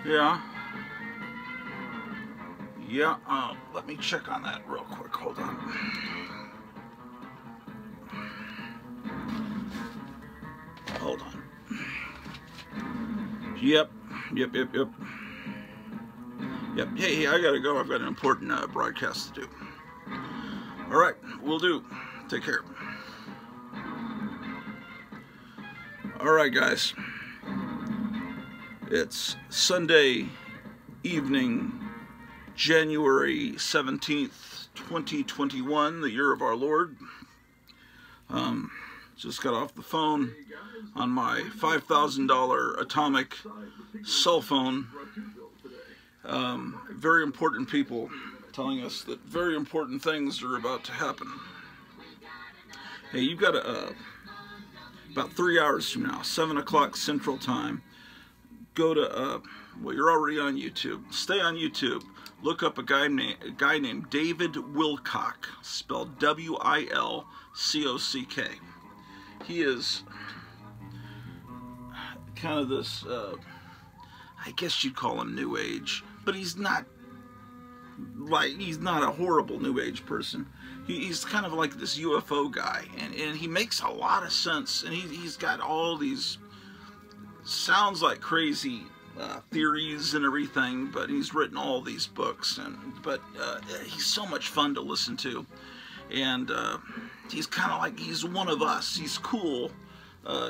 Yeah. Yeah, let me check on that real quick. Hold on. Hold on. Yep. Hey, I gotta go. I've got an important broadcast to do. All right, will do. Take care. All right, guys. It's Sunday evening, January 17th, 2021, the year of our Lord. Just got off the phone on my $5,000 atomic cell phone. Very important people telling us that very important things are about to happen. Hey, you've got about 3 hours from now, 7 o'clock Central Time, go to, well, you're already on YouTube. Stay on YouTube. Look up a guy named David Wilcock, spelled W-I-L-C-O-C-K. He is kind of this, I guess you'd call him New Age, but he's not a horrible New Age person. He's kind of like this UFO guy, and he makes a lot of sense, and he's got all these, sounds like crazy theories and everything, but he's written all these books, but he's so much fun to listen to, and he's kind of like, he's one of us. He's cool.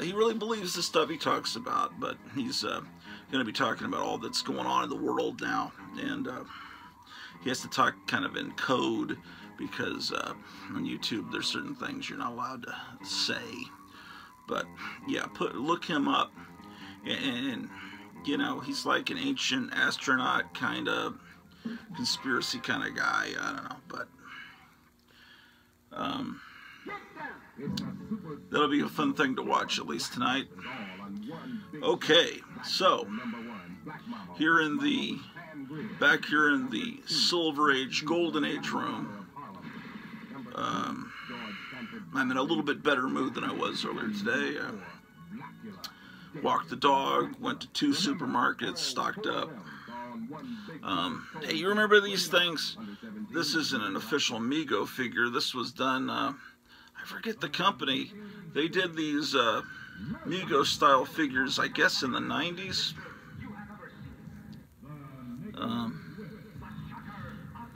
He really believes the stuff he talks about, but he's going to be talking about all that's going on in the world now, and he has to talk kind of in code, because on YouTube there's certain things you're not allowed to say. But yeah, look him up, and you know, he's like an ancient astronaut kind of conspiracy kind of guy. I don't know, but that'll be a fun thing to watch, at least tonight. Okay, so back here in the Silver Age, Golden Age room, I'm in a little bit better mood than I was earlier today. Walked the dog, went to 2 supermarkets, stocked up. Hey, you remember these things? This isn't an official Mego figure. This was done, I forget the company. They did these Mego style figures, I guess, in the 90s.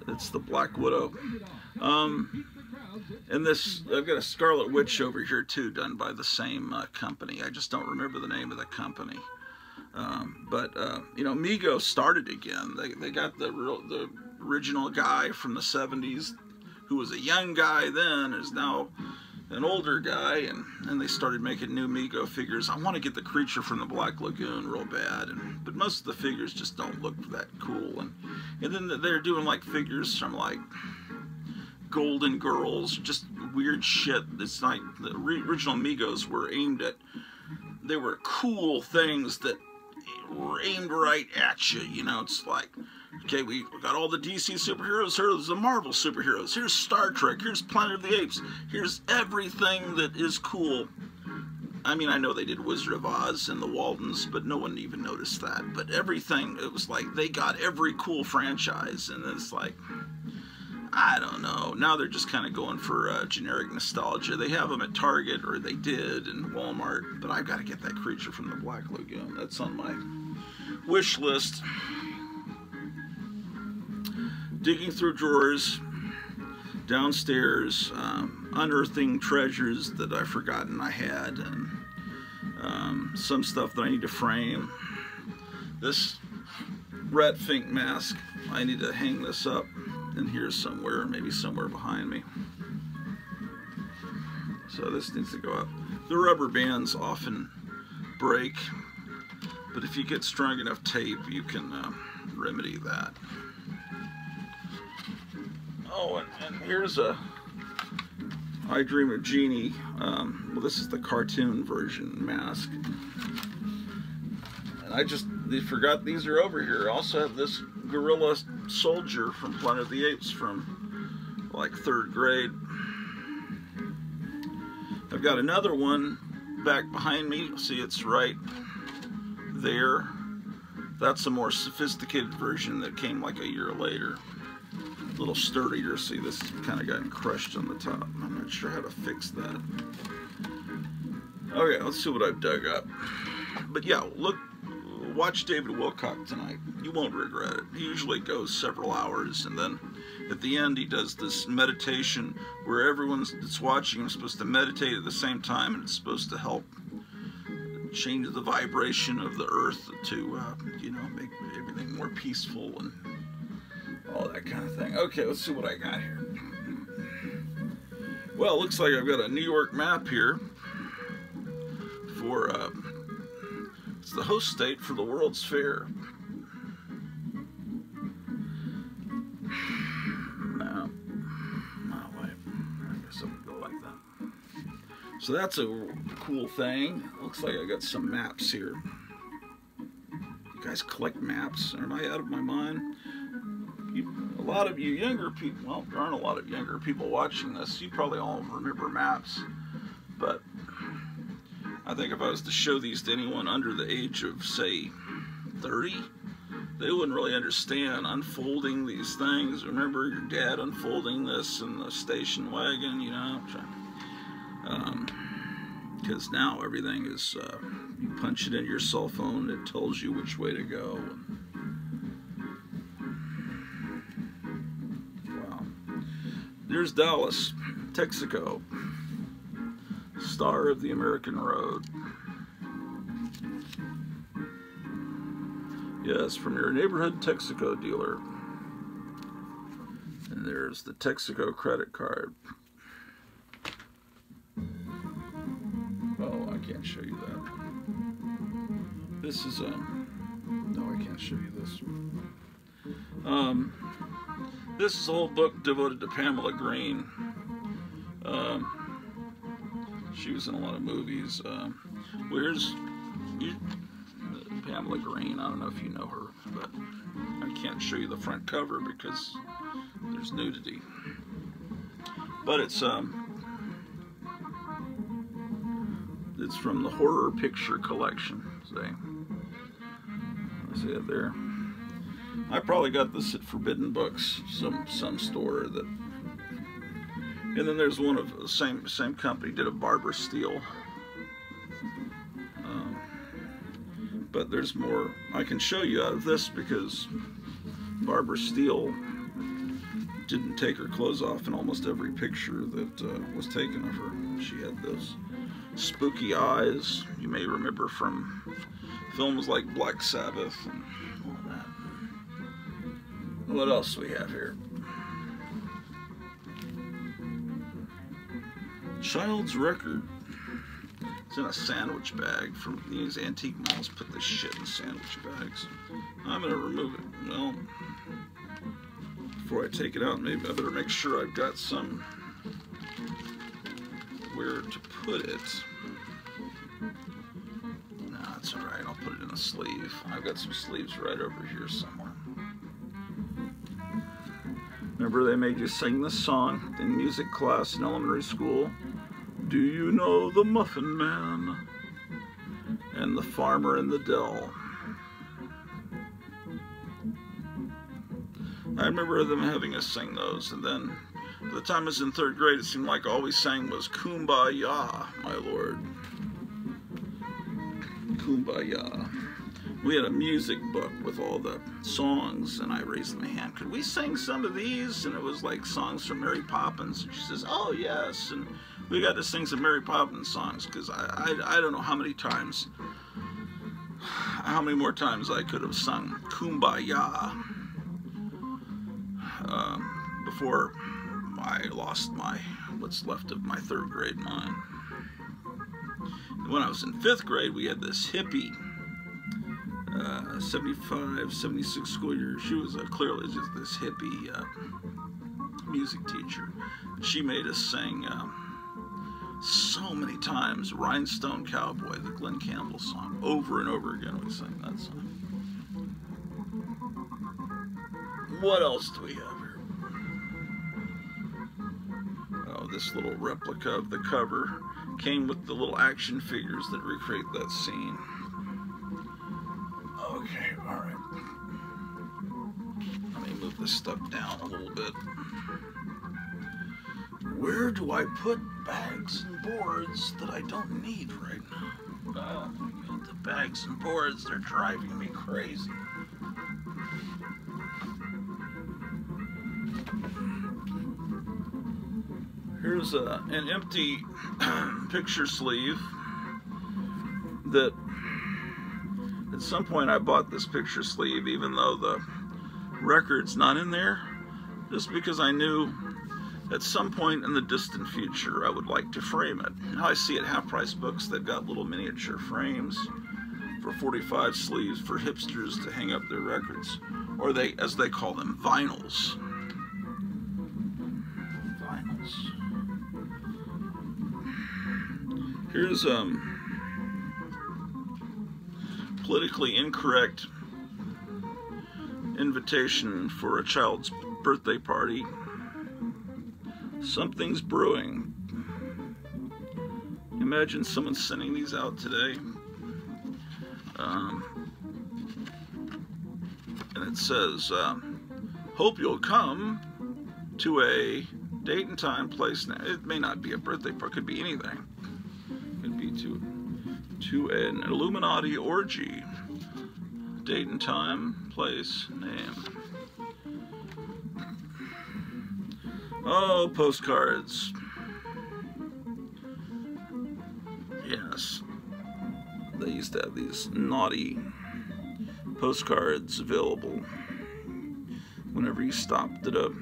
It's the Black Widow. And this, I've got a Scarlet Witch over here too, done by the same company. I just don't remember the name of the company. But you know, Mego started again. They got the original guy from the 70s, who was a young guy then, is now an older guy, and they started making new Mego figures. I want to get the creature from the Black Lagoon real bad, but most of the figures just don't look that cool. And then they're doing like figures from like Golden Girls, just weird shit. It's like the original Megos were aimed at, they were cool things that were aimed right at you, you know. It's like, okay, we got all the DC superheroes, here's the Marvel superheroes, here's Star Trek, here's Planet of the Apes, here's everything that is cool. I mean, I know they did Wizard of Oz and the Waldens, but no one even noticed that. But everything, it was like they got every cool franchise, and it's like, I don't know. Now they're just kind of going for generic nostalgia. They have them at Target, or they did in Walmart, but I've got to get that creature from the Black Lagoon. That's on my wish list. Digging through drawers downstairs, unearthing treasures that I've forgotten I had, and some stuff that I need to frame. This rat fink mask, I need to hang this up in here somewhere, maybe somewhere behind me. So this needs to go up. The rubber bands often break, but if you get strong enough tape, you can remedy that. Oh, and here's a I Dream of Jeannie. Well, this is the cartoon version mask. And I forgot these are over here. I also have this gorilla soldier from Planet of the Apes from like 3rd grade. I've got another one back behind me. See, it's right there. That's a more sophisticated version that came like a year later. A little sturdier. See, this has kind of gotten crushed on the top. I'm not sure how to fix that. Okay, let's see what I've dug up. But yeah, look, watch David Wilcock tonight. You won't regret it. He usually goes several hours, and then at the end he does this meditation where everyone that's watching is supposed to meditate at the same time, and it's supposed to help change the vibration of the earth to, you know, make everything more peaceful and all that kind of thing. Okay, let's see what I got here. Well, it looks like I've got a New York map here for, it's the host state for the World's Fair. No, wait, I guess I'll go like that. So that's a cool thing. Looks like I got some maps here. You guys collect maps? Am I out of my mind? A lot of you younger people, well, there aren't a lot of younger people watching this. You probably all remember maps. But I think if I was to show these to anyone under the age of, say, 30, they wouldn't really understand unfolding these things. Remember your dad unfolding this in the station wagon, you know? Because now everything is, you punch it in your cell phone, it tells you which way to go. Wow. There's Dallas, Texaco, star of the American Road. Yes, from your neighborhood Texaco dealer. And there's the Texaco credit card. Oh, I can't show you that. This is no, I can't show you this. This is a whole book devoted to Pamela Green. She was in a lot of movies. Where's Pamela Green? I don't know if you know her, but I can't show you the front cover because there's nudity. But it's from the horror picture collection. See it there? I probably got this at Forbidden Books, some store that. And then there's one of the same company did a Barbara Steele. But there's more I can show you out of this because Barbara Steele didn't take her clothes off in almost every picture that was taken of her. She had those spooky eyes you may remember from films like Black Sabbath and all that. What else do we have here? Child's record. It's in a sandwich bag from these antique malls. Put this shit in sandwich bags. I'm gonna remove it. Well, before I take it out, maybe I better make sure I've got some where to put it. No, that's all right. I'll put it in a sleeve. I've got some sleeves right over here somewhere. Remember they made you sing this song in music class in elementary school? Do you know the Muffin Man and the Farmer in the Dell? I remember them having us sing those, and then by the time I was in 3rd grade, it seemed like all we sang was Kumbaya, my lord. Kumbaya. We had a music book with all the songs, and I raised my hand. Could we sing some of these? And it was like songs from Mary Poppins. And she says, oh, yes. And we got to sing some Mary Poppins songs, because I don't know how many more times I could have sung Kumbaya before I lost what's left of my 3rd grade mind. When I was in 5th grade, we had this hippie, 75, 76 school year. She was clearly just this hippie music teacher. She made us sing so many times Rhinestone Cowboy, the Glenn Campbell song. Over and over again we sang that song. What else do we have here? Oh, this little replica of the cover came with the little action figures that recreate that scene. Okay, Alright. Let me move this stuff down a little bit. Where do I put bags and boards that I don't need right now? Oh, the bags and boards, they're driving me crazy. Here's an empty picture sleeve that at some point I bought this picture sleeve even though the record's not in there, just because I knew at some point in the distant future I would like to frame it. Now I see at half-price books they've got little miniature frames for 45 sleeves for hipsters to hang up their records, or they, as they call them, vinyls. Here's politically incorrect invitation for a child's birthday party. Something's brewing. Imagine someone sending these out today. And it says, hope you'll come to a date and time, place. Now, it may not be a birthday party, it could be anything. It could be to an Illuminati orgy. Date and time, place, name. Oh, postcards. Yes. They used to have these naughty postcards available whenever you stopped at a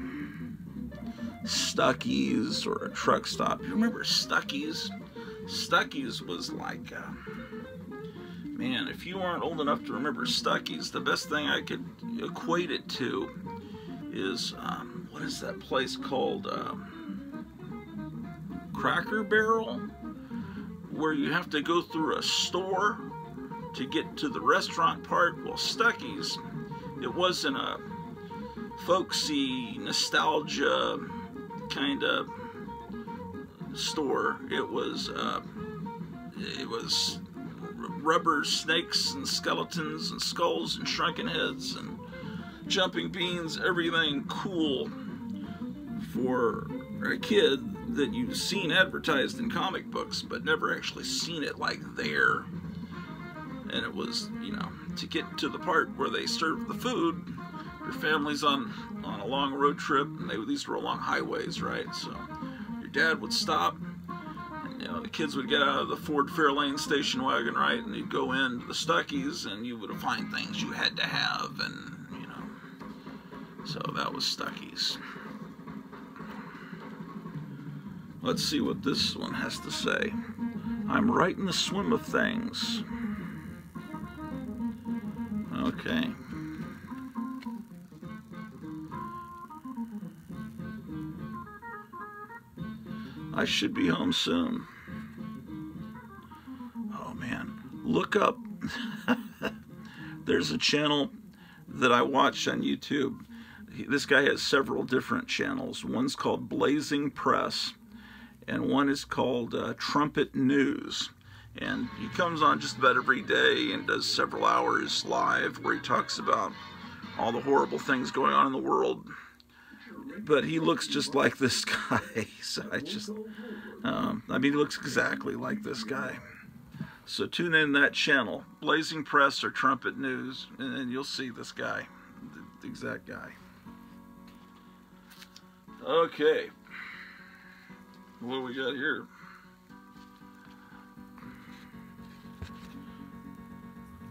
Stuckey's or a truck stop. You remember Stuckey's? Stuckey's was like, man, if you aren't old enough to remember Stuckey's, the best thing I could equate it to is, what is that place called? Cracker Barrel? Where you have to go through a store to get to the restaurant part. Well, Stuckey's, it wasn't a folksy nostalgia kind of store. It was rubber snakes and skeletons and skulls and shrunken heads and jumping beans, everything cool for a kid that you've seen advertised in comic books but never actually seen it like there. And it was, you know, to get to the part where they serve the food, your family's on a long road trip, and these were along highways, right? So your dad would stop, and, you know, the kids would get out of the Ford Fairlane station wagon, right, and you'd go into the Stuckey's, and you would find things you had to have, and, you know, so that was Stuckey's. Let's see what this one has to say. I'm right in the swim of things. Okay. I should be home soon. Oh man, look up. There's a channel that I watch on YouTube. This guy has several different channels. One's called Blazing Press, and one is called Trumpet News. And he comes on just about every day and does several hours live where he talks about all the horrible things going on in the world. But he looks just like this guy. So I mean, he looks exactly like this guy. So tune in that channel, Blazing Press or Trumpet News, and then you'll see this guy, the exact guy. Okay. What do we got here?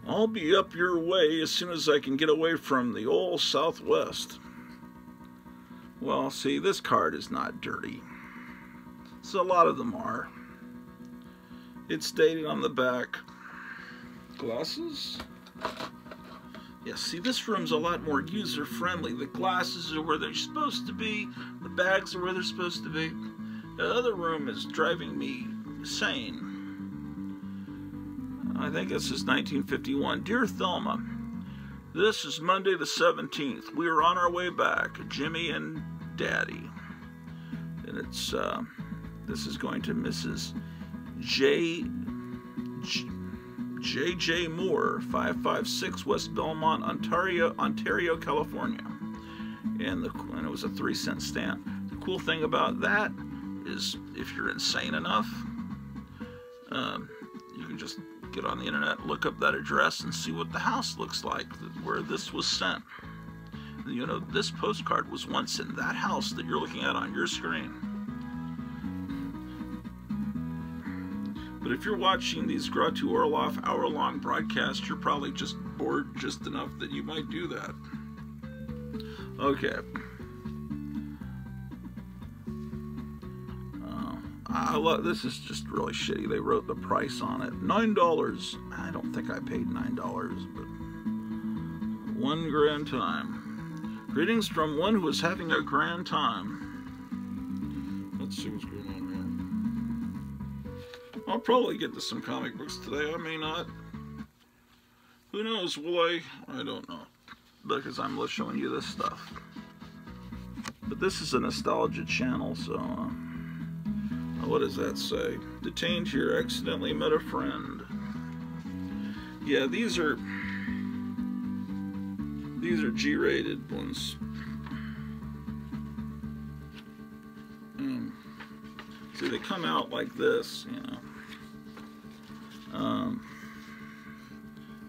I'll be up your way as soon as I can get away from the old Southwest. Well, see, this card is not dirty. So a lot of them are. It's dated on the back. Glasses? Yeah, see, this room's a lot more user-friendly. The glasses are where they're supposed to be. The bags are where they're supposed to be. The other room is driving me insane. I think this is 1951. Dear Thelma, this is Monday the 17th. We are on our way back, Jimmy and Daddy. And it's, this is going to Mrs. J.J. Moore, 556 West Belmont, Ontario, California. And it was a 3-cent stamp. The cool thing about that is if you're insane enough, you can just get on the internet, look up that address, and see what the house looks like where this was sent. You know, this postcard was once in that house that you're looking at on your screen. But if you're watching these Grottu Orloff hour-long broadcasts, you're probably just bored just enough that you might do that. Okay. This is just really shitty. They wrote the price on it. $9. I don't think I paid $9, but one grand time. Greetings from one who is having a grand time. Let's see what's going on here. I'll probably get to some comic books today. I may not. Who knows? Will I? I don't know. Because I'm showing you this stuff. But this is a nostalgia channel, so... what does that say? Detained here, accidentally met a friend. Yeah, these are G-rated ones. See, they come out like this, you know.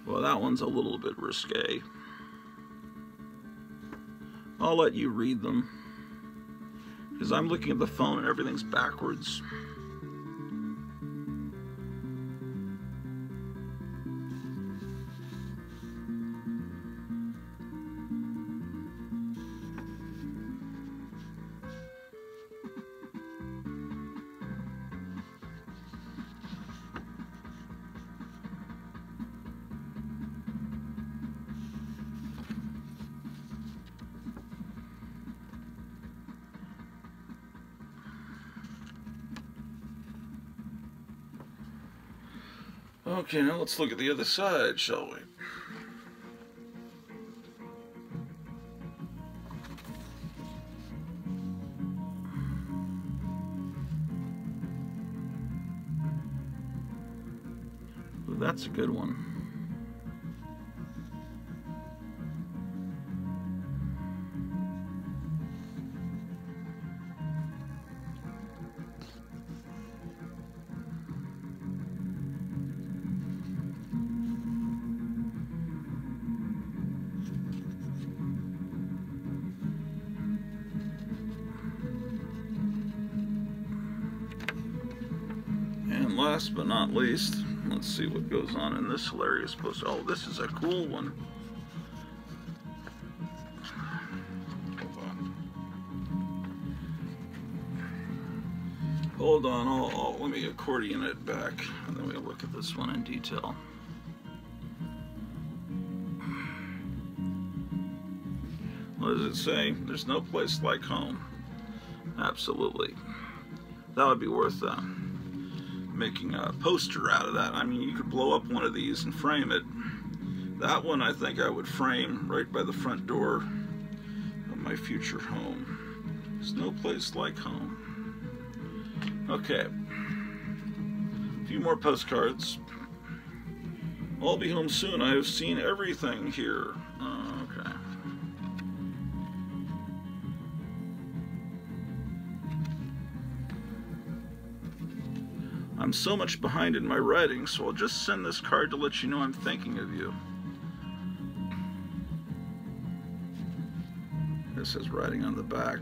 Well, that one's a little bit risque. I'll let you read them, because I'm looking at the phone and everything's backwards. Okay, now let's look at the other side, shall we? Ooh, that's a good one. And last but not least, let's see what goes on in this hilarious post. Oh, this is a cool one. Hold on, let me accordion it back, and then we'll look at this one in detail. What does it say? There's no place like home. Absolutely. That would be worth making a poster out of that. I mean, you could blow up one of these and frame it. That one I think I would frame right by the front door of my future home. There's no place like home. Okay. A few more postcards. I'll be home soon. I have seen everything here. Okay. I'm so much behind in my writing, so I'll just send this card to let you know I'm thinking of you. This says writing on the back.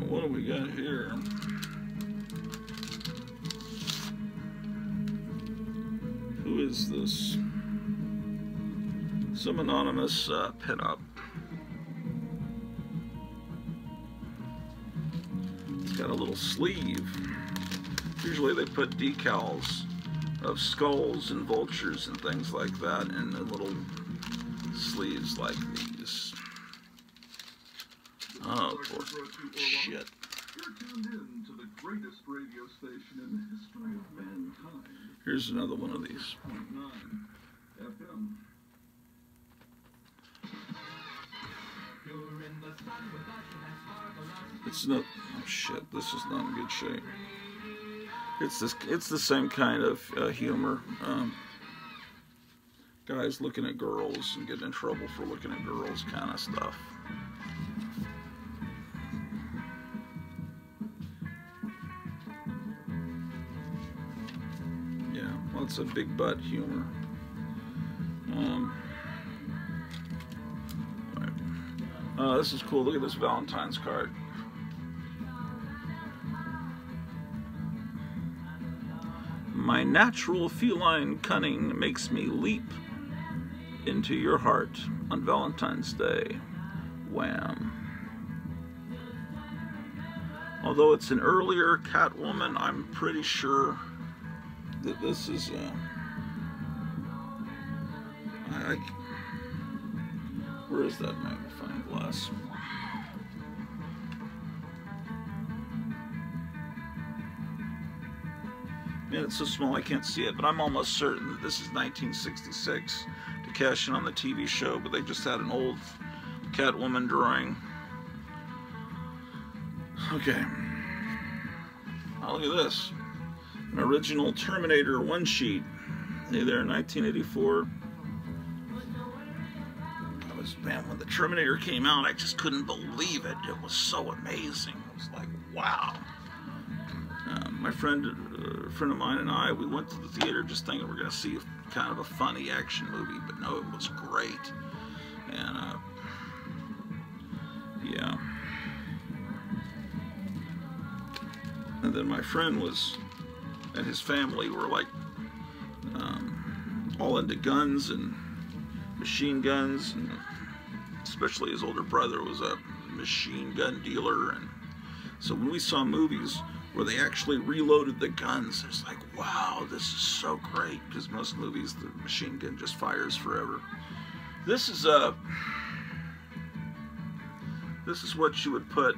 What do we got here? Who is this? Some anonymous pinup. It's got a little sleeve. Usually they put decals of skulls and vultures and things like that in the little sleeves like these. Oh, poor shit. You're tuned in to the greatest radio station in the history of mankind. Here's another one of these. 9 FM. You're in the It's not. Oh shit! This is not in good shape. It's the same kind of humor. Guys looking at girls and getting in trouble for looking at girls, kind of stuff. Yeah, lots of big butt humor. This is cool. Look at this Valentine's card. My natural feline cunning makes me leap into your heart on Valentine's Day. Wham. Although it's an earlier Catwoman, I'm pretty sure that this is where is that magnifying glass? Man, it's so small I can't see it, but I'm almost certain that this is 1966 to cash in on the TV show, but they just had an old Catwoman drawing. Okay. Oh, look at this. An original Terminator one sheet. Hey there, 1984. Man, when the Terminator came out, I just couldn't believe it. It was so amazing. It was like, wow. My friend of mine and I, we went to the theater just thinking we're going to see kind of a funny action movie, but no, it was great. And, yeah. And then my friend and his family were like all into guns and machine guns, and especially his older brother was a machine gun dealer. And so when we saw movies where they actually reloaded the guns, it's like, wow, this is so great, because most movies the machine gun just fires forever. This is what you would put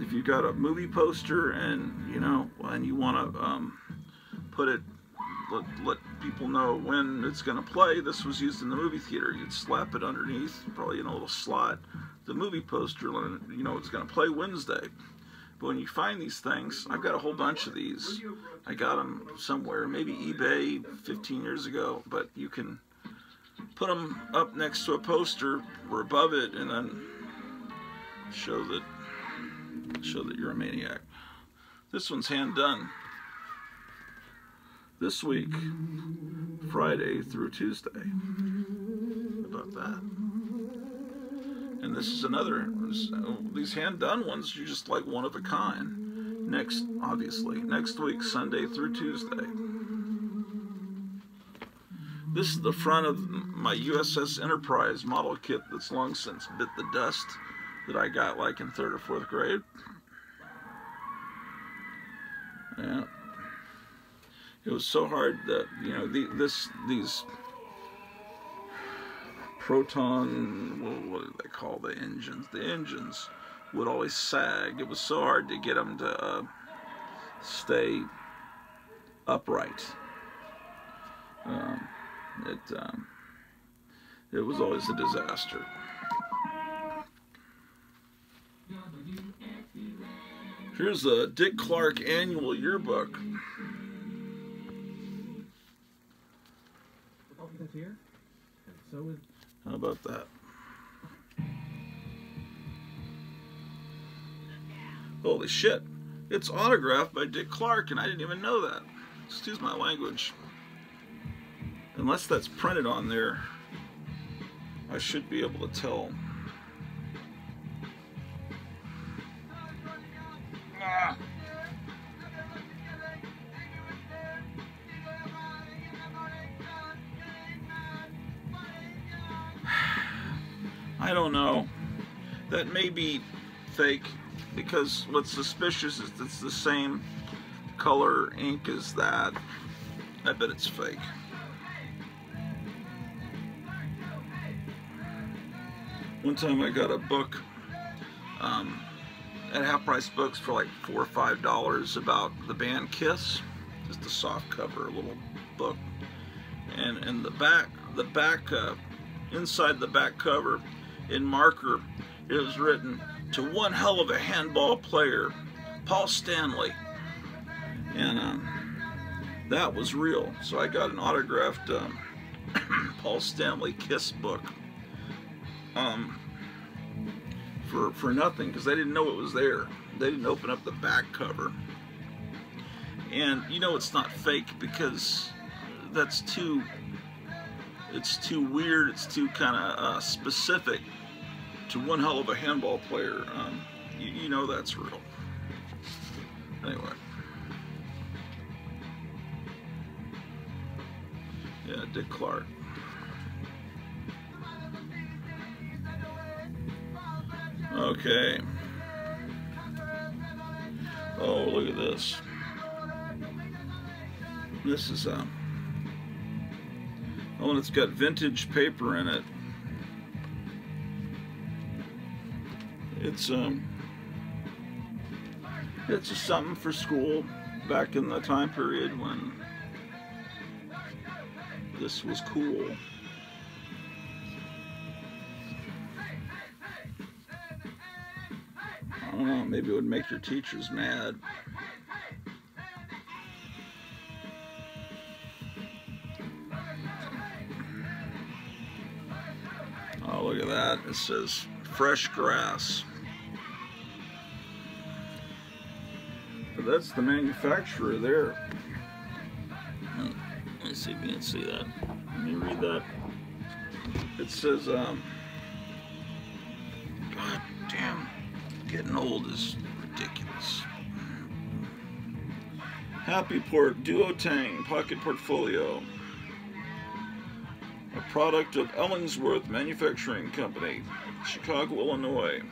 if you got a movie poster and and you want to put it, let people know when it's going to play. This was used in the movie theater. You'd slap it underneath, probably in a little slot, the movie poster, it's going to play Wednesday. But when you find these things, I've got a whole bunch of these. I got them somewhere, maybe eBay 15 years ago, but you can put them up next to a poster or above it, and then show that you're a maniac. This one's hand done. This week, Friday through Tuesday. How about that? And this is another. These hand done ones are just like one of a kind. Next week, Sunday through Tuesday. This is the front of my USS Enterprise model kit that's long since bit the dust, that I got like in 3rd or 4th grade. Yeah. It was so hard that, these proton, what do they call the engines? The engines would always sag. It was so hard to get them to stay upright. It was always a disaster. Here's the Dick Clark Annual Yearbook. How about that? Holy shit. It's autographed by Dick Clark, and I didn't even know that. Excuse my language. Unless that's printed on there, I should be able to tell. I don't know. That may be fake, because what's suspicious is it's the same color ink as that. I bet it's fake. One time I got a book at Half Price Books for like $4 or $5 about the band Kiss. Just a soft cover, a little book. And in inside the back cover, in marker, it was written, to one hell of a handball player, Paul Stanley. And that was real. So I got an autographed Paul Stanley Kiss book for nothing, because they didn't know it was there. They didn't open up the back cover. And you know it's not fake because it's too weird, it's too kind of specific to one hell of a handball player. You know that's real. Anyway. Yeah, Dick Clark. Okay. Oh, look at this. This is oh, and it's got vintage paper in it. It's just something for school back in the time period when this was cool. I don't know, maybe it would make your teachers mad. Oh, look at that. It says fresh grass. But that's the manufacturer there. Let's see if you can see that. Let me read that. It says, God damn, getting old is ridiculous. Happy Port Duotang Pocket Portfolio. A product of Ellingsworth Manufacturing Company, Chicago, Illinois.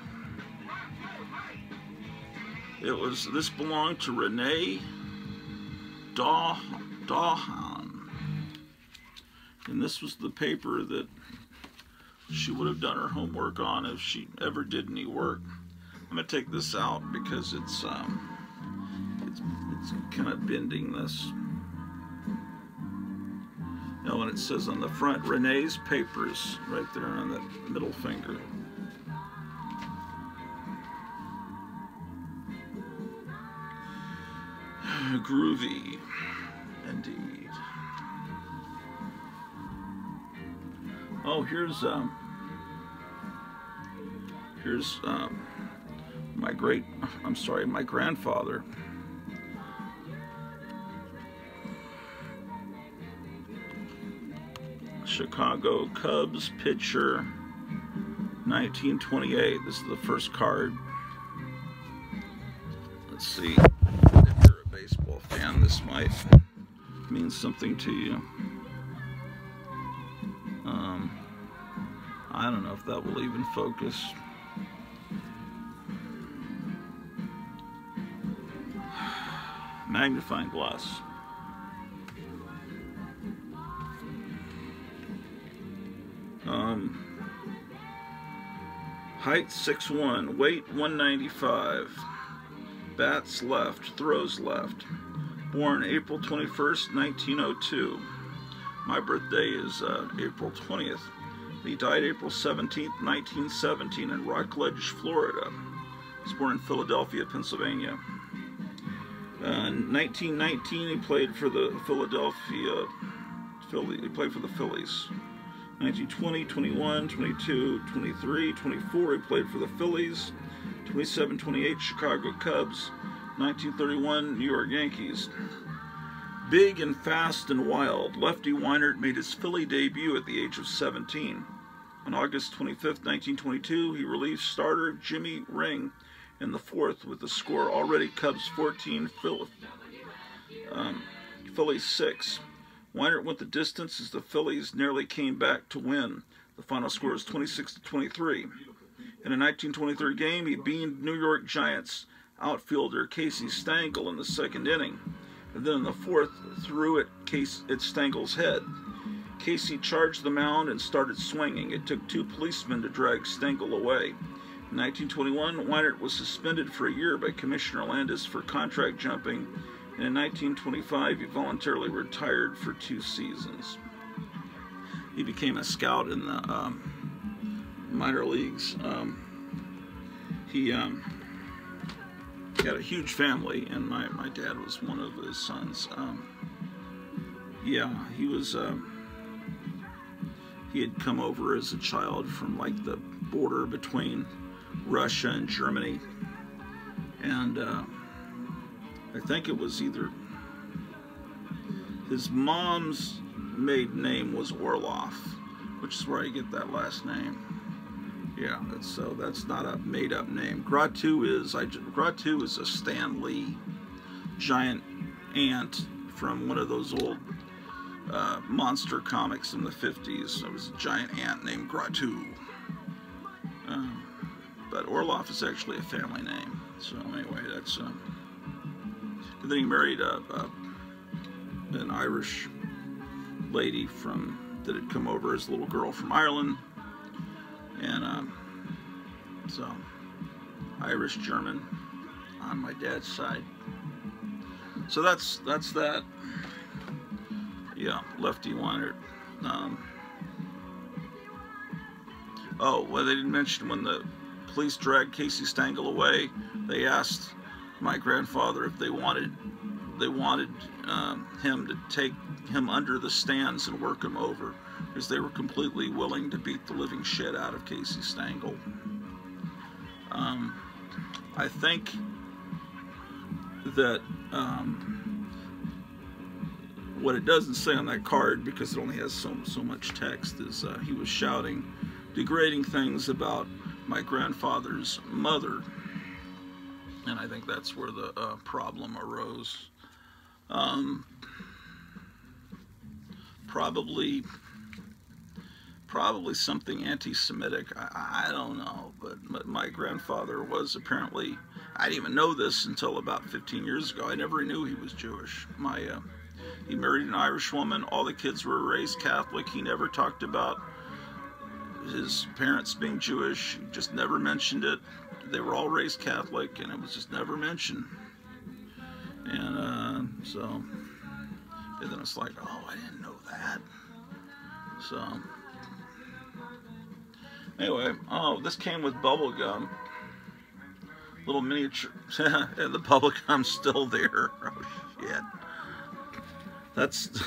This belonged to Renee Dahan. And this was the paper that she would have done her homework on if she ever did any work. I'm gonna take this out because it's kind of bending this. Now, when it says on the front, Renee's Papers, right there on that middle finger. Groovy, indeed. Oh, here's my grandfather. Chicago Cubs pitcher, 1928. This is the first card. Let's see. If you're a baseball fan, this might mean something to you. I don't know if that will even focus. Magnifying glass. Height 6'1", weight 195, bats left, throws left. Born April 21st, 1902. My birthday is April 20th. He died April 17th, 1917 in Rockledge, Florida. He was born in Philadelphia, Pennsylvania. In 1919, he played for the Phillies. 1920, 21, 22, 23, 24, he played for the Phillies. 27, 28, Chicago Cubs. 1931, New York Yankees. Big and fast and wild, Lefty Weinert made his Philly debut at the age of 17. On August 25, 1922, he relieved starter Jimmy Ring in the fourth with the score already Cubs 14, Phillies 6. Weinert went the distance as the Phillies nearly came back to win. The final score was 26-23. In a 1923 game, he beamed New York Giants outfielder Casey Stengel in the second inning, and then in the fourth threw at Stengel's head. Casey charged the mound and started swinging. It took two policemen to drag Stengel away. In 1921, Weinert was suspended for a year by Commissioner Landis for contract jumping, and in 1925 he voluntarily retired for 2 seasons. He became a scout in the minor leagues. he had a huge family, and my dad was one of his sons. Yeah, he was. He had come over as a child from like the border between Russia and Germany, and I think it was either his mom's maiden name was Orloff, which is where I get that last name. Yeah, that's not a made-up name. Grottu is a Stan Lee giant ant from one of those old monster comics in the 50s. There was a giant ant named Grottu. But Orloff is actually a family name. So anyway, that's. And then he married an Irish lady that had come over as a little girl from Ireland, and so Irish German on my dad's side. So that's that. Yeah, Lefty Weinert. Oh, well, they didn't mention when the police dragged Casey Stengel away, they asked my grandfather if they wanted him to take him under the stands and work him over, because they were completely willing to beat the living shit out of Casey Stengel. I think that what it doesn't say on that card, because it only has so much text, is he was shouting degrading things about my grandfather's mother, and I think that's where the problem arose. Probably something anti-Semitic. I don't know, but my grandfather was apparently, I didn't even know this until about 15 years ago. I never knew he was Jewish. He married an Irish woman. All the kids were raised Catholic. He never talked about his parents being Jewish. He just never mentioned it. They were all raised Catholic, and it was just never mentioned. And and then it's like, oh, I didn't know that. So anyway, oh, this came with bubble gum, little miniature, and the bubble gum's still there. Oh shit. That's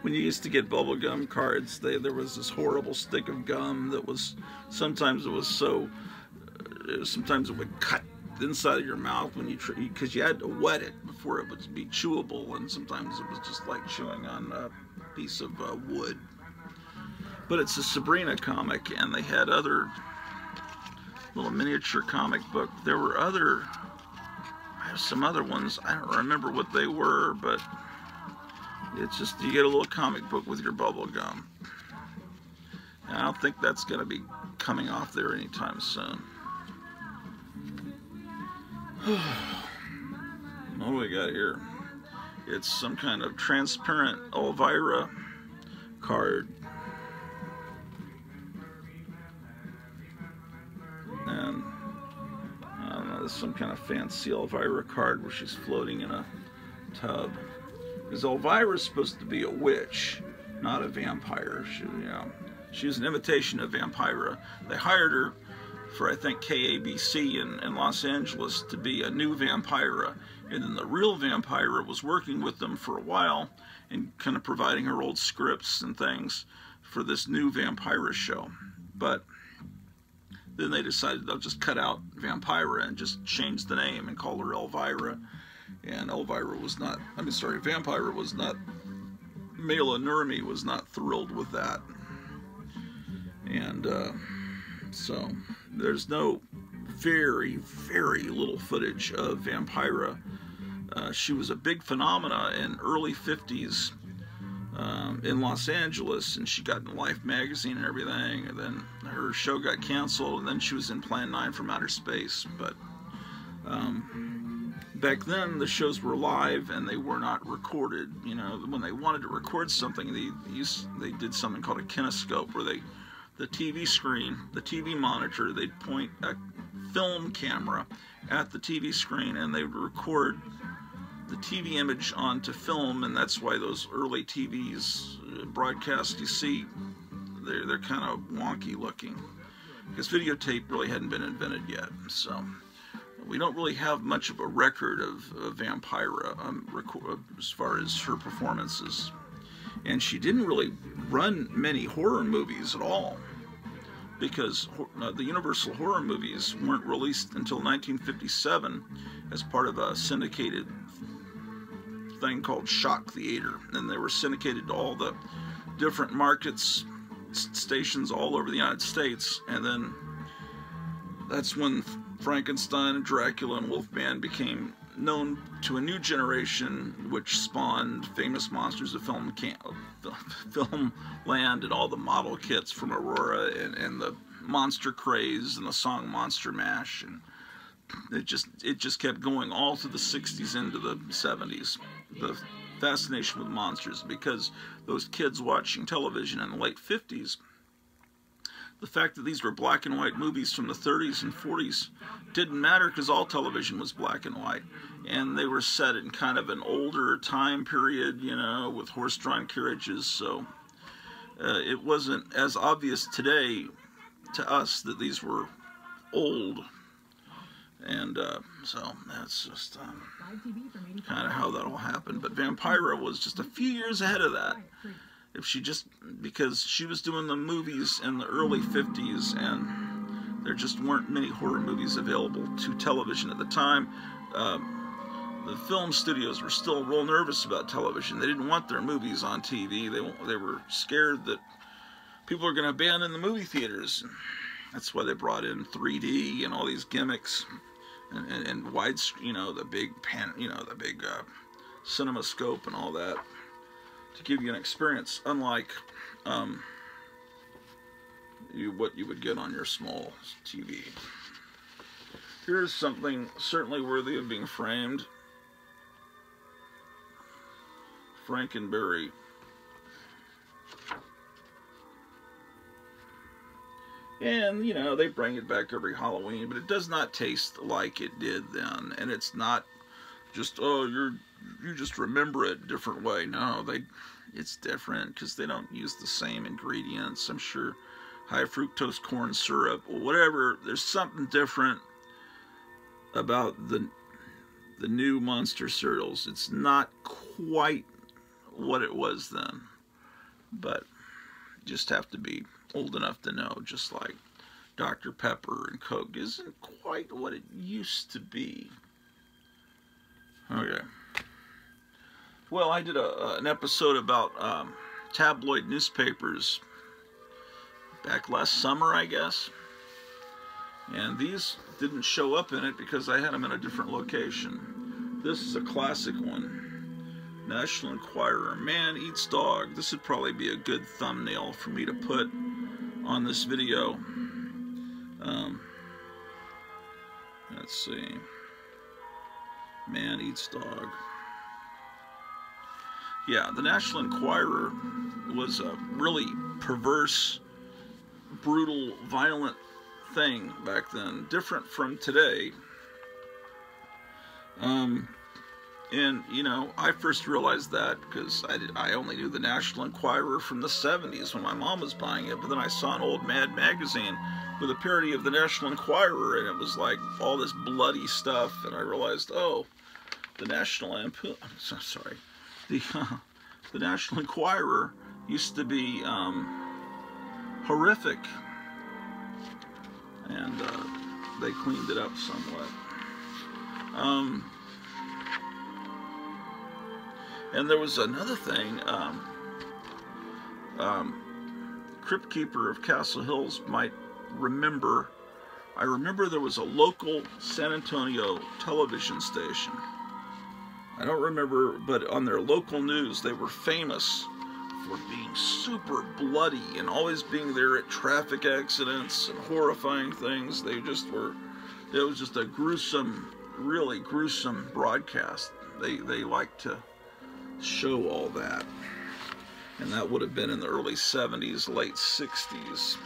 when you used to get bubble gum cards. There was this horrible stick of gum that was sometimes it would cut the inside of your mouth when because you had to wet it before it would be chewable, and sometimes it was just like chewing on a piece of wood. But it's a Sabrina comic, and they had other little miniature comic book. There were I have some other ones. I don't remember what they were, but it's just, you get a little comic book with your bubble gum. And I don't think that's going to be coming off there anytime soon. What do we got here? It's some kind of transparent Elvira card. And I don't know, there's some kind of fancy Elvira card where she's floating in a tub. Because Elvira's supposed to be a witch, not a vampire. She was an imitation of Vampira. They hired her for, I think, KABC in Los Angeles to be a new Vampira. And then the real Vampira was working with them for a while and kind of providing her old scripts and things for this new Vampira show. But then they decided they'll just cut out Vampira and just change the name and call her Elvira. And Vampira was not, Mela Nurmi was not thrilled with that. And so there's no very, very little footage of Vampira. She was a big phenomena in early 50s in Los Angeles, and she got in Life magazine and everything, and then her show got canceled, and then she was in Plan 9 from Outer Space. But back then the shows were live and they were not recorded. When they wanted to record something, they did something called a kinescope, where the TV screen, the TV monitor, they'd point a film camera at the TV screen and they would record the TV image onto film. And that's why those early TVs broadcast, you see, they're kind of wonky looking. because videotape really hadn't been invented yet. So we don't really have much of a record of Vampira as far as her performances. And she didn't really run many horror movies at all, because the Universal horror movies weren't released until 1957 as part of a syndicated thing called Shock Theater. And they were syndicated to all the different markets, stations all over the United States. And then that's when Frankenstein and Dracula and Wolfman became known to a new generation, which spawned famous monsters of film land and all the model kits from Aurora and the monster craze and the song Monster Mash, and it just kept going all through the 60s into the 70s. The fascination with monsters, because those kids watching television in the late 50s, the fact that these were black and white movies from the 30s and 40s didn't matter, because all television was black and white, and they were set in kind of an older time period, you know, with horse-drawn carriages. So it wasn't as obvious today to us that these were old, and so that's just kind of how that all happened. But Vampira was just a few years ahead of that. Because she was doing the movies in the early 50s, and there just weren't many horror movies available to television at the time. The film studios were still real nervous about television. They didn't want their movies on TV. They were scared that people are going to abandon the movie theaters. That's why they brought in 3D and all these gimmicks, and widescreen, you know, the big cinema scope and all that, to give you an experience unlike what you would get on your small TV. Here's something certainly worthy of being framed. Frankenberry. And, you know, they bring it back every Halloween, but it does not taste like it did then. And it's not just, oh, you just remember it a different way. No, it's different because they don't use the same ingredients. I'm sure high fructose corn syrup or whatever. There's something different about the new monster cereals. It's not quite what it was then, but you just have to be old enough to know, just like Dr. Pepper and Coke isn't quite what it used to be. Okay. Well, I did an episode about tabloid newspapers back last summer, I guess. And these didn't show up in it because I had them in a different location. This is a classic one. National Enquirer, Man Eats Dog. This would probably be a good thumbnail for me to put on this video. Let's see. Man Eats Dog. Yeah, the National Enquirer was a really perverse, brutal, violent thing back then, different from today. And, you know, I first realized that because I only knew the National Enquirer from the 70s when my mom was buying it, but then I saw an old Mad magazine with a parody of the National Enquirer, and it was like all this bloody stuff, and I realized, oh, the National Lampoon, the National Enquirer used to be horrific, and they cleaned it up somewhat. And there was another thing, Crypt Keeper of Castle Hills might remember. I remember there was a local San Antonio television station. I don't remember, but on their local news, they were famous for being super bloody and always being there at traffic accidents and horrifying things. They just were, it was just a gruesome, really gruesome broadcast. They liked to show all that. And that would have been in the early 70s, late 60s.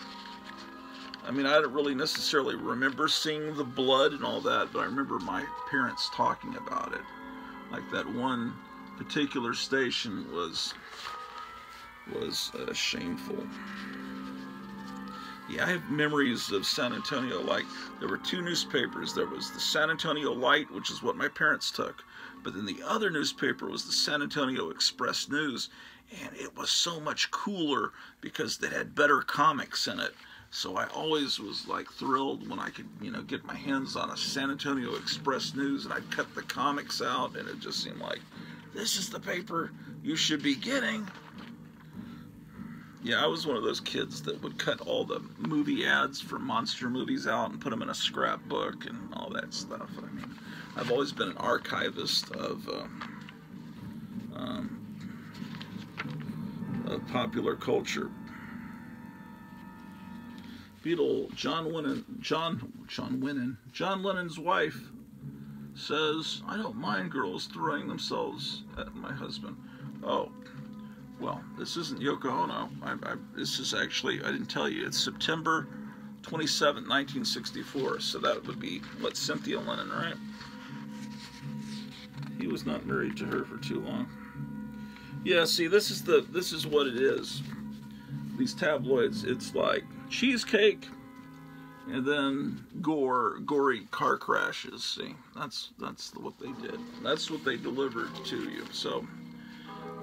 I mean, I don't really necessarily remember seeing the blood and all that, but I remember my parents talking about it. Like that one particular station was shameful. Yeah, I have memories of San Antonio. Like, there were two newspapers. There was the San Antonio Light, which is what my parents took. But then the other newspaper was the San Antonio Express News. And it was so much cooler because they had better comics in it. So I always was like thrilled when I could, get my hands on a San Antonio Express News, and I'd cut the comics out, and it just seemed like, this is the paper you should be getting. Yeah, I was one of those kids that would cut all the movie ads for monster movies out and put them in a scrapbook and all that stuff. I mean, I've always been an archivist of popular culture. Beatle John Lennon's wife says, "I don't mind girls throwing themselves at my husband." Oh, well, this isn't Yoko Ono. This is actually, I didn't tell you, it's September 27, 1964. So that would be, what, Cynthia Lennon, right? He was not married to her for too long. Yeah, see, this is what it is. These tabloids, it's like cheesecake and then gory car crashes. See, that's what they did. That's what they delivered to you. So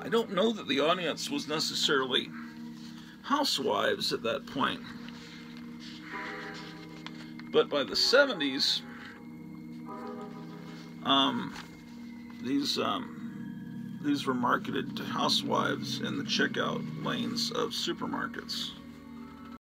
I don't know that the audience was necessarily housewives at that point, but by the 70s, these were marketed to housewives in the checkout lanes of supermarkets.